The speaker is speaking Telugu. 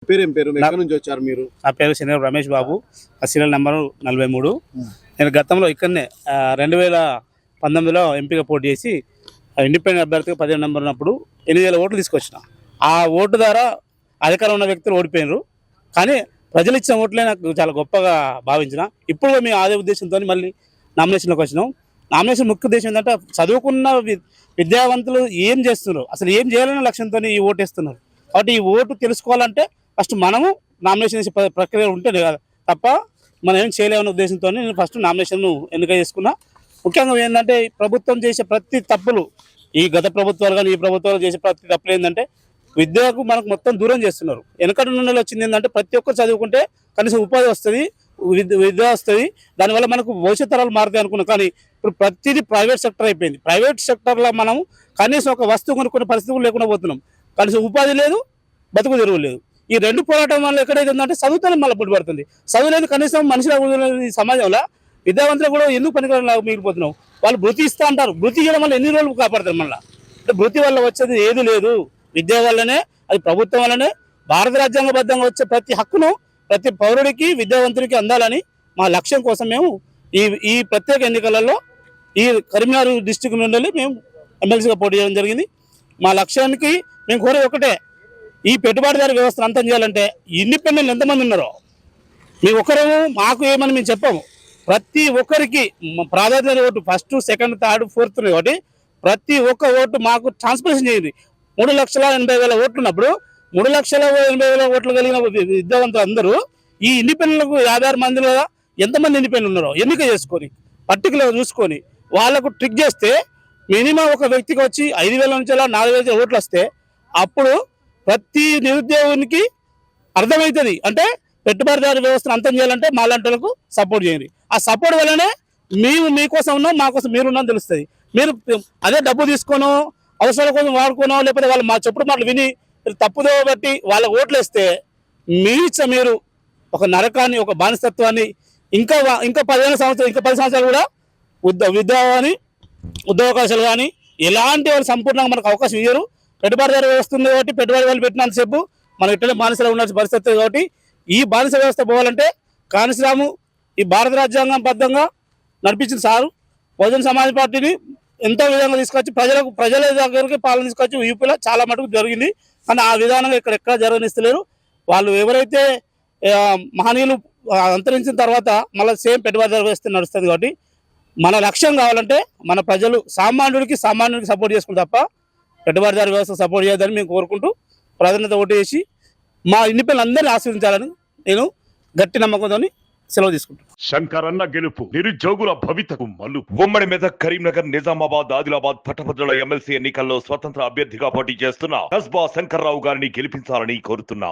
పేరేం పేరు? ఎక్కడి నుంచి వచ్చారు మీరు? నా పేరు శనివారం రమేష్ బాబు, సీరియల్ నెంబర్ 43. నేను గతంలో ఇక్కడనే 2019లో ఎంపీగా పోటీ చేసి ఇండిపెండెంట్ అభ్యర్థిగా 15 నెంబర్ ఉన్నప్పుడు 8,000 ఓట్లు తీసుకొచ్చిన. ఆ ఓటు ద్వారా అధికారం ఉన్న వ్యక్తులు ఓడిపోయినారు. కానీ ప్రజలు ఇచ్చిన ఓట్లే నాకు చాలా గొప్పగా భావించిన. ఇప్పుడు మేము అదే ఉద్దేశంతో మళ్ళీ నామినేషన్లోకి వచ్చినాం. నామినేషన్ ముఖ్య ఉద్దేశం ఏంటంటే చదువుకున్న విద్యావంతులు ఏం చేస్తున్నారు, అసలు ఏం చేయాలనే లక్ష్యంతో ఈ ఓటు వేస్తున్నారు. కాబట్టి ఈ ఓటు తెలుసుకోవాలంటే ఫస్ట్ మనము నామినేషన్ చేసే ప్రక్రియ ఉంటేనే కదా తప్ప మనం ఏం చేయలేమనే ఉద్దేశంతో నేను ఫస్ట్ నామినేషన్ను ఎన్నిక చేసుకున్నా. ముఖ్యంగా ఏంటంటే ప్రభుత్వం చేసే ప్రతి తప్పులు, ఈ గత ప్రభుత్వాలు కానీ ఈ ప్రభుత్వాలు చేసే ప్రతి తప్పులు ఏంటంటే విద్యకు మనకు మొత్తం దూరం చేస్తున్నారు. వెనకటి నుండి వచ్చింది ఏంటంటే ప్రతి ఒక్కరు చదువుకుంటే కనీసం ఉపాధి వస్తుంది, విద్య వస్తుంది, దానివల్ల మనకు భవిష్యత్ తరాలు మారుతాయి అనుకున్నాం. కానీ ఇప్పుడు ప్రతిదీ ప్రైవేట్ సెక్టర్ అయిపోయింది. ప్రైవేట్ సెక్టర్లో మనం కనీసం ఒక వస్తువు కొనుక్కునే పరిస్థితులు లేకుండా పోతున్నాం. కనీసం ఉపాధి లేదు, బతుకు తెరువు లేదు. ఈ రెండు పోరాటం వల్ల ఎక్కడైతే ఉందంటే చదువుతానే మళ్ళీ పుట్టుబడుతుంది. చదువులేదు కనీసం మనిషిలో ఈ సమాజంలో విద్యావంతులు కూడా ఎందుకు పనికిలా మిగిలిపోతున్నాం. వాళ్ళు భృతి ఇస్తా అంటారు, భృతి చేయడం వల్ల ఎన్ని రోజులు కాపాడతారు. మళ్ళీ అంటే భృతి వల్ల వచ్చేది ఏది లేదు. విద్య వల్లనే, అది ప్రభుత్వం వల్లనే భారత రాజ్యాంగబద్ధంగా వచ్చే ప్రతి హక్కును ప్రతి పౌరుడికి విద్యావంతుడికి అందాలని మా లక్ష్యం కోసం మేము ఈ ప్రత్యేక ఎన్నికలలో ఈ కరీంనగర్ డిస్టిక్ నుండి మేము ఎమ్మెల్సీగా పోటీ చేయడం జరిగింది. మా లక్ష్యానికి మేము కోరేది ఒకటే, ఈ పెట్టుబడిదారు వ్యవస్థను అంతం చేయాలంటే ఇండిపెండెంట్ ఎంతమంది ఉన్నారో మీ ఒక్కరేమో మాకు ఏమని మేము చెప్పాము. ప్రతి ఒక్కరికి ప్రాధాన్యత vote first, second, third, fourth కాబట్టి ప్రతి ఒక్క ఓటు మాకు ట్రాన్స్పరేషన్ చేయండి. 3,80,000 ఓట్లు ఉన్నప్పుడు 3,80,000 ఓట్లు కలిగిన విద్యావంతులు అందరూ ఈ ఇండిపెండెంట్లకు 56 మందిలో ఎంతమంది ఇండిపెండెంట్ ఉన్నారో ఎన్నిక చేసుకొని పర్టికులర్ చూసుకొని వాళ్ళకు ట్రిక్ చేస్తే మినిమం ఒక వ్యక్తికి వచ్చి 5,000 నుంచి 4,000 ఓట్లు వస్తే అప్పుడు ప్రతి నిరుద్యోగునికి అర్థమవుతుంది. అంటే పెట్టుబడిదారు వ్యవస్థను అంతం చేయాలంటే మాలాంటి సపోర్ట్ చేయండి. ఆ సపోర్ట్ వల్లనే మేము మీకోసం ఉన్నాం, మా కోసం మీరున్నాం తెలుస్తుంది. మీరు అదే డబ్బు తీసుకోనో అవసరాల కోసం వాడుకోనో లేకపోతే వాళ్ళు మా చెప్పుడు మాటలు విని తప్పుదో బట్టి వాళ్ళ ఓట్లు వేస్తే మీరు ఒక నరకాన్ని, ఒక బానిసత్వాన్ని ఇంకా 15 సంవత్సరాలు, ఇంకా 10 సంవత్సరాలు కూడా విద్య కానీ ఉద్యోగావకాశాలు కానీ ఎలాంటి వాళ్ళు సంపూర్ణంగా మనకు అవకాశం ఇయ్యరు. పెట్టుబడిదారు వ్యవస్థ ఉంది కాబట్టి పెట్టుబడి వాళ్ళు పెట్టినంతసేపు మనం ఇట్లనే బానిసలో ఉండాల్సిన పరిస్థితి. కాబట్టి ఈ బానిస వ్యవస్థ పోవాలంటే కానిశ్రాము ఈ భారత రాజ్యాంగం బద్ధంగా నడిపించిన సారు బహుజన సమాజ్ పార్టీని ఎంతో విధంగా తీసుకొచ్చి ప్రజల దగ్గరికి పాలన తీసుకొచ్చి యూపీలో చాలా మటుకు జరిగింది. కానీ ఆ విధానంగా ఎక్కడ జరగనిస్తలేరు. వాళ్ళు ఎవరైతే మహనీయులు అంతరించిన తర్వాత మళ్ళీ సేమ్ పెట్టుబడిదారు వ్యవస్థ నడుస్తుంది. కాబట్టి మన లక్ష్యం కావాలంటే మన ప్రజలు సామాన్యుడికి సపోర్ట్ చేసుకుంటారు తప్ప పెట్టుబడిదారు వ్యవస్థ సపోర్ట్ చేయదని మేము కోరుకుంటూ ప్రాధాన్యత ఓటు చేసి మా ఇండిపెండెంట్ అందరినీ ఆశీర్వదించాలని నేను గట్టి నమ్మకంతో సెలవు తీసుకుంటాను. శంకరన్న గెలుపు నిరుద్యోగుల భవితకు మల్లు. ఉమ్మడి మెదక్, కరీంనగర్, నిజామాబాద్, ఆదిలాబాద్ పట్టభద్రుల ఎమ్మెల్సీ ఎన్నికల్లో స్వతంత్ర అభ్యర్థిగా పోటీ చేస్తున్న కస్బా శంకర్రావు గారిని గెలిపించాలని కోరుతున్నా.